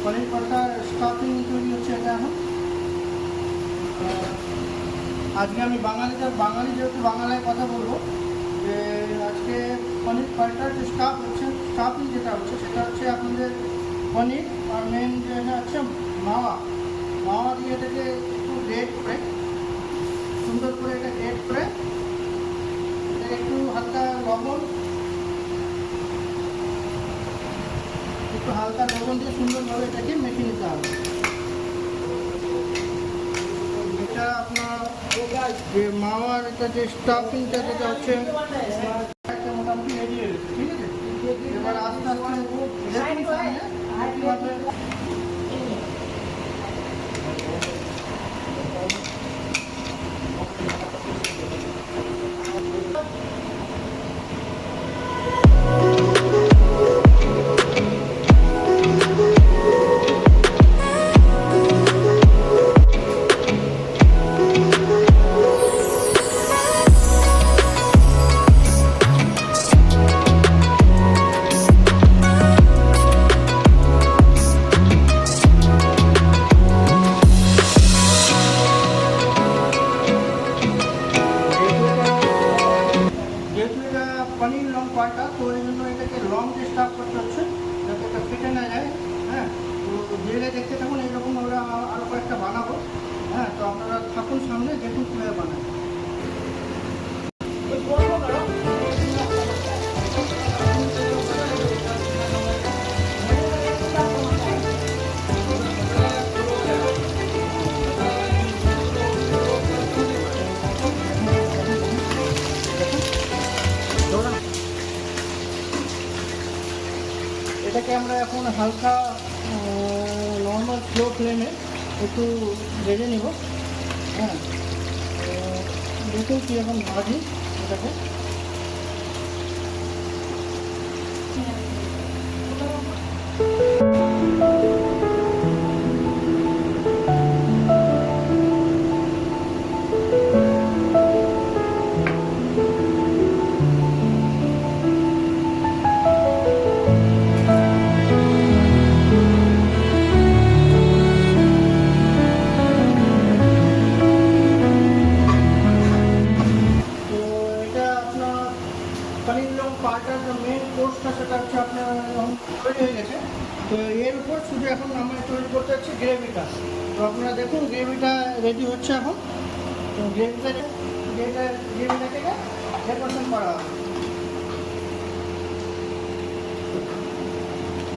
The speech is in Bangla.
পনির পরোটার স্টাফিং তৈরি হচ্ছে এটা এখন। আজকে আমি বাঙালি যেহেতু বাংলায় কথা বলবো, যে আজকে পনির পরোটার যে স্টাফিং যেটা হচ্ছে সেটা হচ্ছে আপনাদের পনির, আর মেন যেটা হচ্ছে মাওয়া দিয়ে এটাকে একটু গ্রেট করে, সুন্দর করে এটা গ্রেট করে এটাকে একটু হালকা লবণ দিয়ে সুন্দরভাবে এটাকে মেখে নিতে হবে। এটা আপনার যে মাওয়ার এটা যে স্টাফিংটা যেটা হচ্ছে মোটামুটি রেডি হয়ে গেছে, ঠিক আছে। এবার আস্তে আস্তে পনির লং পরোটা, তো এই জন্য এটাকে লং যে স্টাফ করতে হচ্ছে যাতে এটা ফেটে না যায়। হ্যাঁ, তো ধীরে দেখতে থাকুন, এইরকম আমরা আরও কয়েকটা বানাবো। হ্যাঁ, তো আপনারা থাকুন সামনে, দেখুন কীভাবে বানায়। এটাকে আমরা এখন হালকা নর্মাল স্লো ফ্লেমে একটু ভেজে নেব। হ্যাঁ, দেখুন কীরকম ভাজি এটাকে। পনির লং পরোটার যে মেন কোর্সটা সেটা হচ্ছে আপনার তৈরি হয়ে গেছে। তো এর উপর শুধু এখন আমরা তৈরি করতে হচ্ছে গ্রেভিটা। তো আপনারা দেখুন গ্রেভিটা রেডি হচ্ছে এখন। তো গ্রেভিটাকে ডেকোরেশন করা হবে।